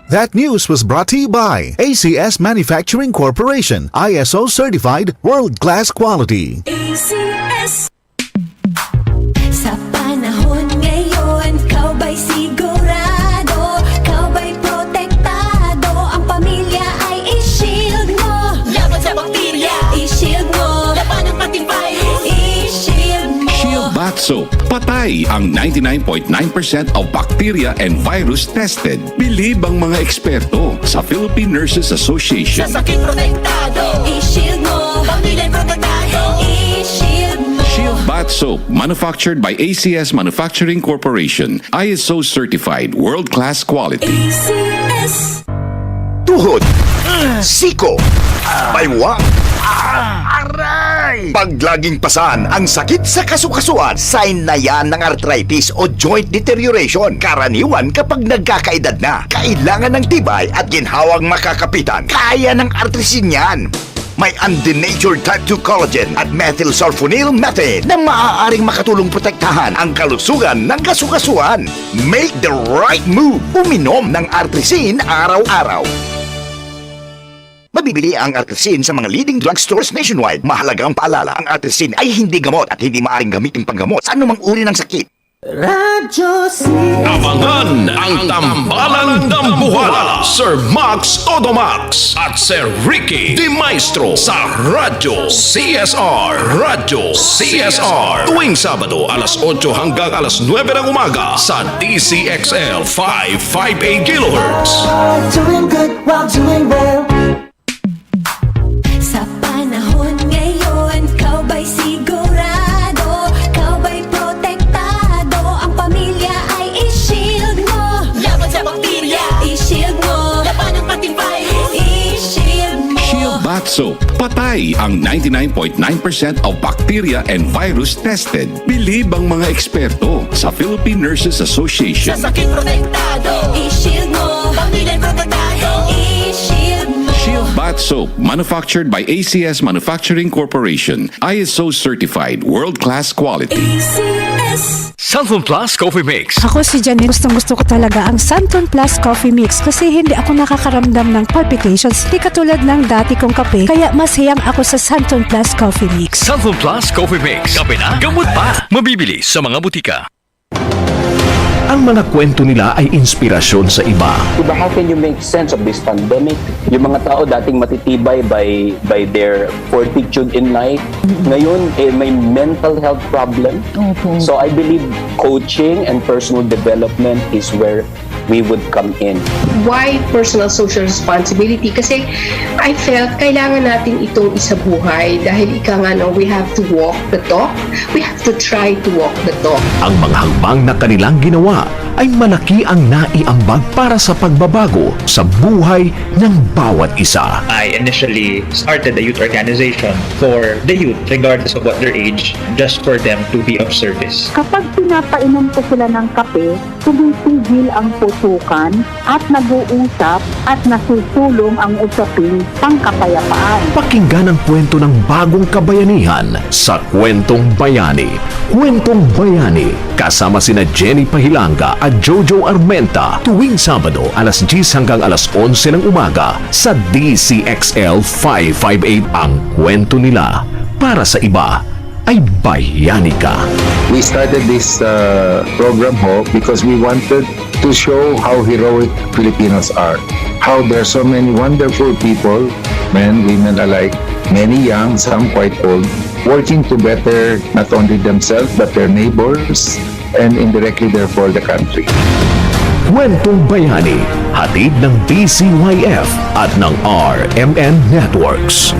That news was brought to you by ACS Manufacturing Corporation, ISO certified world-class quality. ACS. Sa panahon ngayon, kau ba'y sigurado? Kau ba'y protektado? Ang pamilya ay i-shield mo. Laban sa bakterya, i-shield mo. Laban ng pating virus, i-shield mo. Shield Bath Soap. Patay ang 99.9% of bacteria and virus tested. Bilib ang mga eksperto sa Philippine Nurses Association. Sa sakit protektado, i-shield mo. Pamilya protektado, i-shield mo. Shield Bath Soap, manufactured by ACS Manufacturing Corporation, ISO certified world-class quality. ACS. Tuhod, siko, baywang, aray! Pag laging pasan ang sakit sa kasukasuan, sign na yan ng arthritis o joint deterioration. Karaniwan kapag nagkakaedad na, kailangan ng tibay at ginhawang makakapitan. Kaya ng artrisin yan. May undenatured type 2 collagen at methylsulfonyl methane na maaaring makatulong protektahan ang kalusugan ng kasukasuan. Make the right move. Uminom ng artrisin araw-araw. Mabibili ang artrisin sa mga leading drugstores nationwide. Mahalagang paalala, ang artrisin ay hindi gamot at hindi maaaring gamitin panggamot sa anumang uri ng sakit. Radyo Abangan ang tambalang dambuhala, Sir Max Todomax at Sir Ricky Di Maestro sa Radyo CSR. Radyo CSR. Tuwing Sabado, alas 8 hanggang alas 9 ng umaga sa DCXL 558 kHz. Doing good while doing well. Sa panahon ngayon, kau ba'y sigurado? Kau ba'y protektado? Ang pamilya ay i-shield mo. Laban sa bakterya, i-shield mo. Laban ng pating virus, i-shield mo. Shield Bath Soap. Patay ang 99.9% of bacteria and virus tested. Bilib ang mga eksperto sa Philippine Nurses Association. Sa sakit protektado, i-shield mo. Pamilya protektado, i-shield mo. Shield Bath Soap, manufactured by ACS Manufacturing Corporation, ISO certified world-class quality. ACS. Santon Plus Coffee Mix. Ako si Janine, gustong-gusto ko talaga ang Santon Plus Coffee Mix kasi hindi ako nakakaramdam ng palpitations. Hindi katulad ng dati kong kape, kaya mas hiyang ako sa Santon Plus Coffee Mix. Santon Plus Coffee Mix. Kape na, gamot pa. Mabibili sa mga butika. Ang mga kwento nila ay inspirasyon sa iba. Diba, how can you make sense of this pandemic? Yung mga tao dating matitibay by their fortitude in life, ngayon may mental health problem. So I believe coaching and personal development is where we would come in. Why personal social responsibility? Kasi I felt kailangan natin itong isabuhay dahil ika nga no, we have to walk the talk. We have to try to walk the talk. Ang mga hakbang na kanilang ginawa ay malaki ang naiambag para sa pagbabago sa buhay ng bawat isa. I initially started a youth organization for the youth regardless of what their age, just for them to be of service. Kapag pinapainom ko sila ng kape, tumitigil ang putukan at nag-uusap at nasusulong ang usaping pangkapayapaan. Pakinggan ang kwento ng bagong kabayanihan sa Kwentong Bayani. Kwentong Bayani, kasama sina Jenny Pahilanga at Jojo Armenta tuwing Sabado alas 10 hanggang alas 11 ng umaga sa DCXL 558. Ang kwento nila para sa iba ay bayani ka. We started this program because we wanted to show how heroic Filipinos are. How there are so many wonderful people, men, women alike, many young, some quite old, working to better not only themselves but their neighbors and indirectly therefore the country. Kwentong Bayani, hatid ng DCYF at ng RMN Networks.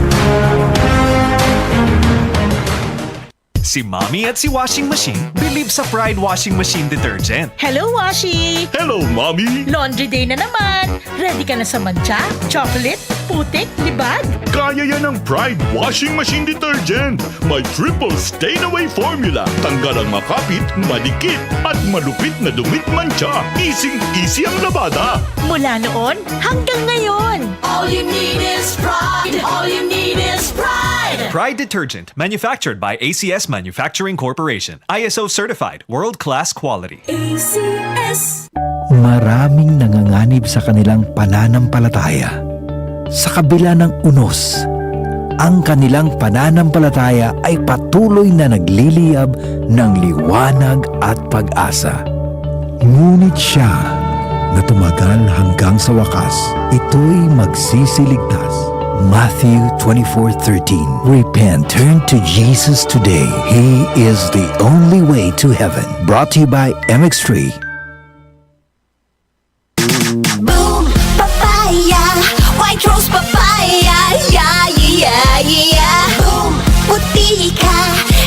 Si Mommy at si Washing Machine believe sa Pride Washing Machine Detergent. Hello, Washi! Hello, Mommy! Laundry day na naman! Ready ka na sa mancha, chocolate, putik, libag? Kaya yan ang Pride Washing Machine Detergent. May triple stain-away formula. Tanggal ang makapit, madikit, at malupit na dumit mancha. Easy ang labada. Mula noon hanggang ngayon. All you need is pride. All you need is pride. Pride Detergent, manufactured by ACS Manufacturing Corporation. ISO certified, world-class quality. ACS. Maraming nanganganib sa kanilang pananampalataya. Sa kabila ng unos, ang kanilang pananampalataya ay patuloy na nagliliyab ng liwanag at pag-asa. Ngunit siya na tumagal hanggang sa wakas, ito'y magsisiligtas. Matthew 24:13. Repent, turn to Jesus today. He is the only way to heaven. Brought to you by MX3. Boom, papaya, white rose papaya, yeah, yeah, yeah. Boom, puti ka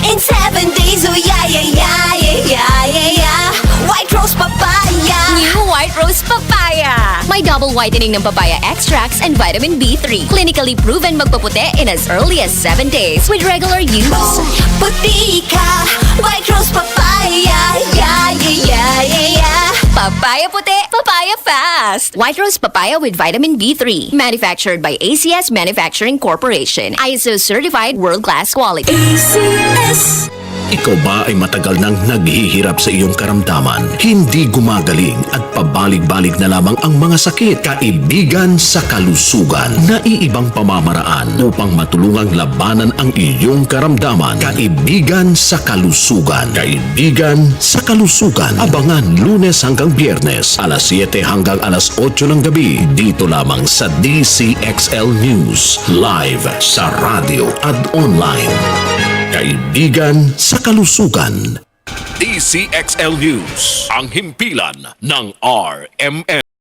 in 7 days, oh yeah, yeah, yeah, yeah, yeah, yeah. White rose papaya. New White Rose Papaya. May double whitening ng papaya extracts and vitamin B3. Clinically proven magpaputi in as early as 7 days with regular use. Boom, puti ka, white rose papaya, yeah, yeah, yeah, yeah, yeah. Papaya puti, papaya fast. White Rose Papaya with vitamin B3. Manufactured by ACS Manufacturing Corporation. ISO certified world-class quality. ACS. Ikaw ba ay matagal nang naghihirap sa iyong karamdaman? Hindi gumagaling at pabalik-balik na lamang ang mga sakit? Kaibigan sa kalusugan. Naiibang pamamaraan upang matulungang labanan ang iyong karamdaman. Kaibigan sa kalusugan. Kaibigan sa kalusugan. Abangan Lunes hanggang Biyernes, alas 7 hanggang alas 8 ng gabi. Dito lamang sa DCXL News. Live sa radio at online. Kaibigan sa kalusugan. DCXL News, ang himpilan ng RMN.